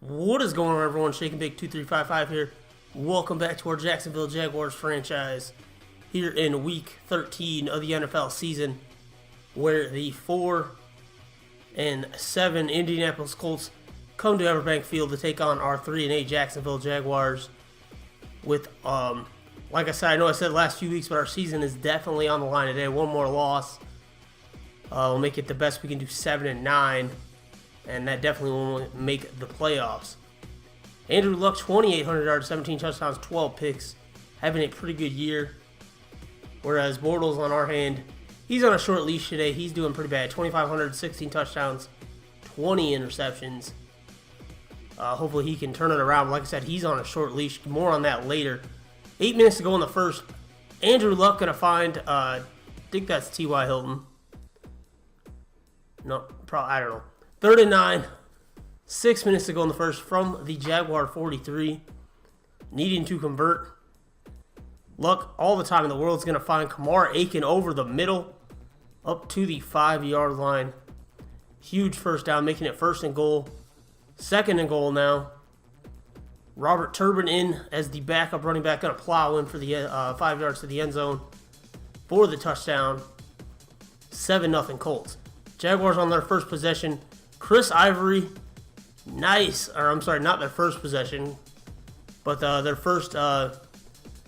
What is going on, everyone? Shaking Big 2355 here. Welcome back to our Jacksonville Jaguars franchise here in Week 13 of the NFL season, where the 4-7 Indianapolis Colts come to Everbank Field to take on our 3-8 Jacksonville Jaguars. With like I said, I know I said last few weeks, but our season is definitely on the line today. One more loss, we'll make it the best we can do, 7-9. And that definitely will make the playoffs. Andrew Luck, 2,800 yards, 17 touchdowns, 12 picks. Having a pretty good year. Whereas Bortles, on our hand, he's on a short leash today. He's doing pretty bad. 2,500, 16 touchdowns, 20 interceptions. Hopefully he can turn it around. Like I said, he's on a short leash. More on that later. 8 minutes to go in the first. Andrew Luck going to find, I think that's T.Y. Hilton. No, probably, I don't know. 3rd and 9, 6 minutes to go in the first from the Jaguar 43. Needing to convert. Luck, all the time in the world, is going to find Kamar Aiken over the middle, up to the 5-yard line. Huge first down, making it 1st and goal. 2nd and goal now. Robert Turbin in as the backup running back, going to plow in for the 5 yards to the end zone for the touchdown. 7-0 Colts. Jaguars on their first possession. Chris Ivory, nice, or I'm sorry, not their first possession, but their first,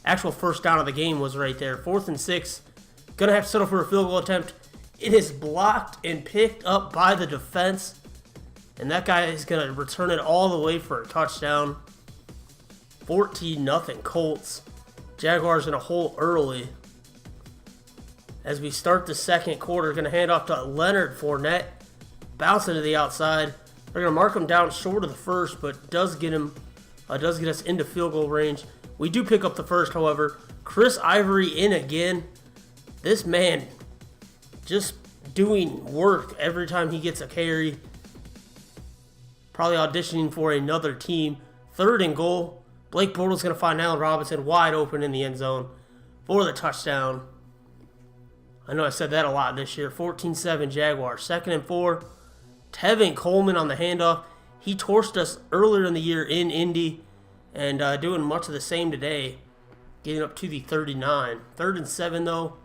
actual first down of the game was right there. 4th and 6, gonna have to settle for a field goal attempt. It is blocked and picked up by the defense, and that guy is gonna return it all the way for a touchdown. 14-0 Colts. Jaguars in a hole early. As we start the second quarter, gonna hand off to Leonard Fournette. Bounce into the outside. We're going to mark him down short of the first, but does get us into field goal range. We do pick up the first, however. Chris Ivory in again. This man just doing work every time he gets a carry. Probably auditioning for another team. 3rd and goal. Blake Bortles going to find Allen Robinson wide open in the end zone for the touchdown. I know I said that a lot this year. 14-7 Jaguars. 2nd and 4. Tevin Coleman on the handoff. He torched us earlier in the year in Indy, and doing much of the same today, getting up to the 39. 3rd and 7 though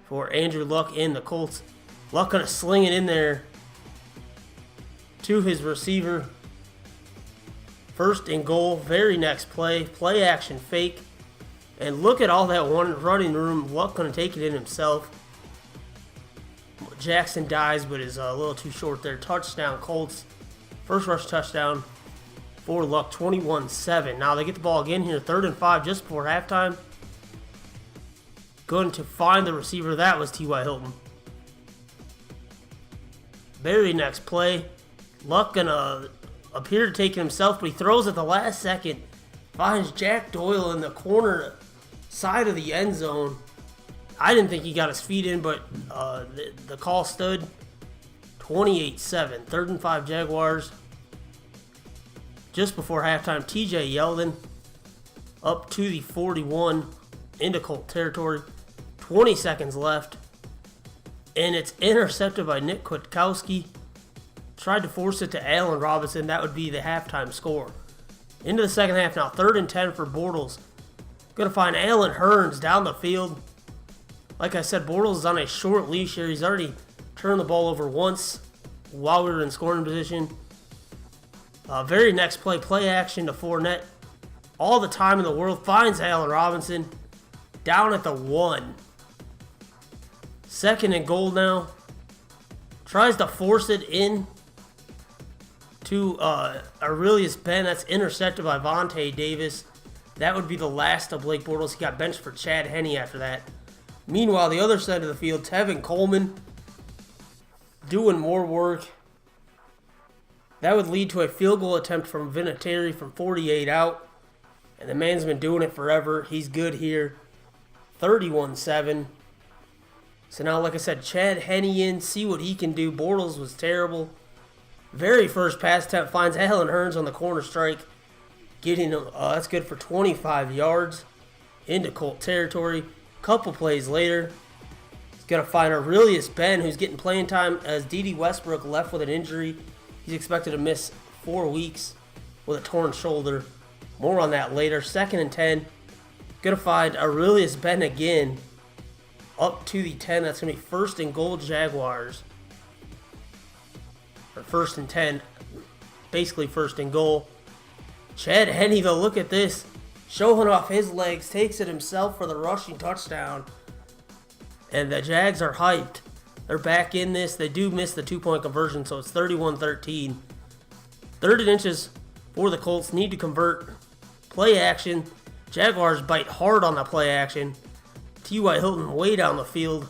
for Andrew Luck and the Colts. Luck gonna sling it in there to his receiver. 1st and goal. Very next play. Play action fake. And look at all that one running room. Luck gonna take it in himself. Jackson dies, but is a little too short there. Touchdown, Colts. First rush touchdown for Luck, 21-7. Now they get the ball again here, 3rd and 5, just before halftime. Going to find the receiver. That was T.Y. Hilton. Very next play. Luck gonna appear to take it himself, but he throws at the last second. Finds Jack Doyle in the corner side of the end zone. I didn't think he got his feet in, but the call stood. 28-7. 3rd and 5 Jaguars. Just before halftime, T.J. Yeldon up to the 41 into Colt territory. 20 seconds left. And it's intercepted by Nick Kwiatkowski. Tried to force it to Allen Robinson. That would be the halftime score. Into the second half now. 3rd and 10 for Bortles. Going to find Allen Hurns down the field. Like I said, Bortles is on a short leash here. He's already turned the ball over once while we were in scoring position. Very next play, play action to Fournette. All the time in the world. Finds Allen Robinson down at the 1. 2nd and goal now. Tries to force it in to Aurelius Ben. That's intercepted by Vontae Davis. That would be the last of Blake Bortles. He got benched for Chad Henne after that. Meanwhile, the other side of the field, Tevin Coleman doing more work. That would lead to a field goal attempt from Vinatieri from 48 out. And the man's been doing it forever. He's good here. 31-7. So now, like I said, Chad Henne in. See what he can do. Bortles was terrible. Very first pass attempt finds Allen Hurns on the corner strike. Getting him, that's good for 25 yards into Colt territory. Couple plays later, he's going to find Aurelius Ben, who's getting playing time as D.D. Westbrook left with an injury. He's expected to miss 4 weeks with a torn shoulder. More on that later. 2nd and 10. Going to find Aurelius Ben again up to the 10. That's going to be 1st and goal Jaguars. Or 1st and 10. Basically 1st and goal. Chad Henne, though, look at this. Showing off his legs. Takes it himself for the rushing touchdown. And the Jags are hyped. They're back in this. They do miss the 2-point conversion, so it's 31-13. 3rd and inches for the Colts. Need to convert. Play action. Jaguars bite hard on the play action. T.Y. Hilton way down the field.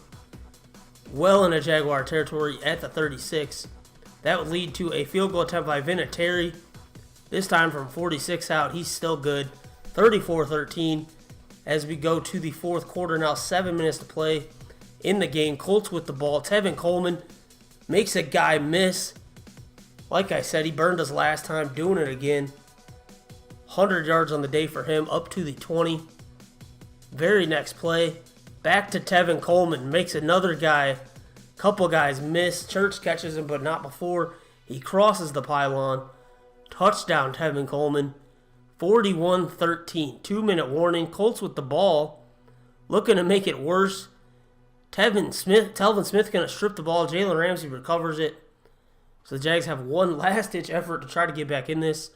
Well into Jaguar territory at the 36. That would lead to a field goal attempt by Vinatieri. This time from 46 out. He's still good. 34-13 as we go to the 4th quarter. Now 7 minutes to play in the game. Colts with the ball. Tevin Coleman makes a guy miss. Like I said, he burned us last time. Doing it again. 100 yards on the day for him. Up to the 20. Very next play. Back to Tevin Coleman. Makes another guy. Couple guys miss. Church catches him, but not before he crosses the pylon. Touchdown, Tevin Coleman. 41-13. 2-minute warning. Colts with the ball. Looking to make it worse. Telvin Smith going to strip the ball. Jalen Ramsey recovers it. So the Jags have one last-ditch effort to try to get back in this.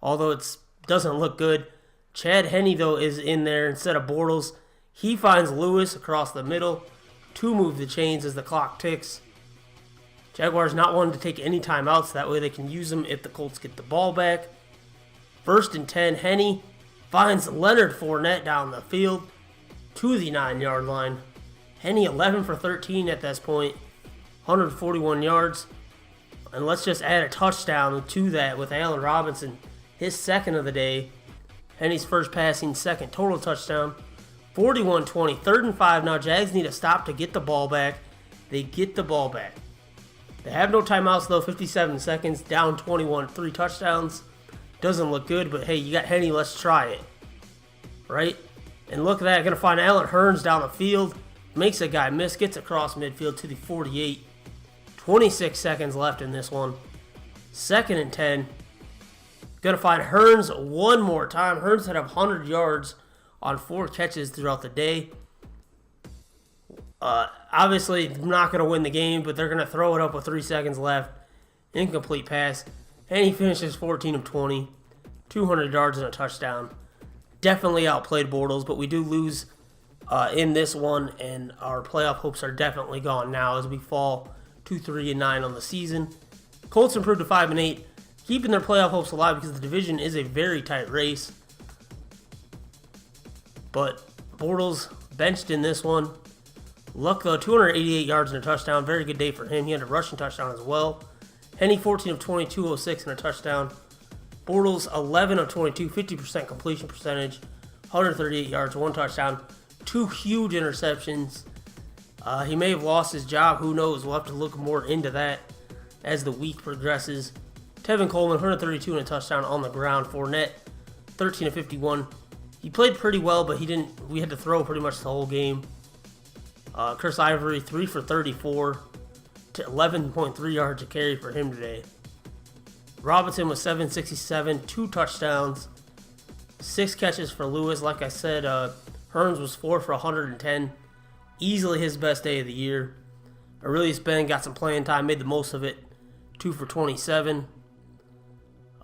Although it doesn't look good. Chad Henne, though, is in there instead of Bortles. He finds Lewis across the middle to move the chains as the clock ticks. Jaguars not wanting to take any timeouts. That way they can use them if the Colts get the ball back. 1st and 10. Henne finds Leonard Fournette down the field to the 9-yard line. Henne 11 for 13 at this point. 141 yards. And let's just add a touchdown to that with Allen Robinson. His 2nd of the day. Henne's first passing, 2nd total touchdown. 41-20. 3rd and 5 now. Jags need a stop to get the ball back. They get the ball back. They have no timeouts though. 57 seconds. Down 21. 3 touchdowns. Doesn't look good, but hey, you got Henne. Let's try it. Right? And look at that. Going to find Allen Hurns down the field. Makes a guy miss. Gets across midfield to the 48. 26 seconds left in this one. 2nd and 10. Going to find Hurns one more time. Hurns had 100 yards on 4 catches throughout the day. Obviously, not going to win the game, but they're going to throw it up with 3 seconds left. Incomplete pass. And he finishes 14 of 20. 200 yards and a touchdown. Definitely outplayed Bortles, but we do lose in this one, and our playoff hopes are definitely gone now as we fall to 3-9 on the season. Colts improved to 5-8, keeping their playoff hopes alive because the division is a very tight race. But Bortles benched in this one. Luck, though, 288 yards and a touchdown. Very good day for him. He had a rushing touchdown as well. Henne, 14 of 20, 206 and a touchdown. Bortles, 11 of 22, 50% completion percentage. 138 yards, 1 touchdown. 2 huge interceptions. He may have lost his job. Who knows? We'll have to look more into that as the week progresses. Tevin Coleman, 132 and a touchdown on the ground. Fournette, 13 of 51. He played pretty well, but we had to throw pretty much the whole game. Chris Ivory, 3 for 34 to 11.3 yards a carry for him today. Robinson was 767, 2 touchdowns, 6 catches for Lewis. Like I said, Hurns was 4 for 110. Easily his best day of the year. Aurelius Ben got some playing time, made the most of it. 2 for 27.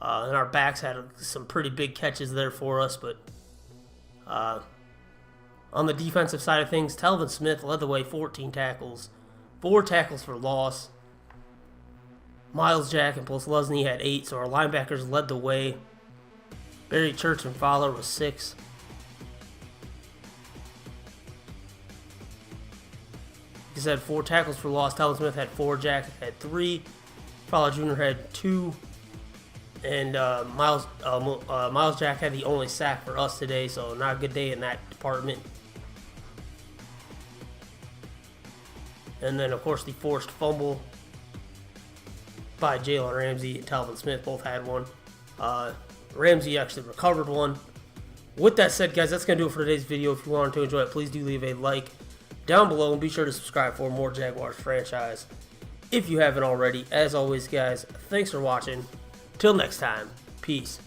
And our backs had some pretty big catches there for us, but on the defensive side of things, Telvin Smith led the way, 14 tackles, 4 tackles for loss. Miles Jack and Posluszny had 8, so our linebackers led the way. Barry Church and Fowler was 6. He said 4 tackles for loss. Telvin Smith had 4, Jack had 3, Fowler Jr. had 2, and Miles Jack had the only sack for us today, so not a good day in that department. And then, of course, the forced fumble by Jalen Ramsey and Telvin Smith both had one. Ramsey actually recovered one. With that said, guys, that's going to do it for today's video. If you wanted to enjoy it, please do leave a like down below and be sure to subscribe for more Jaguars franchise if you haven't already. As always, guys, thanks for watching. Till next time, peace.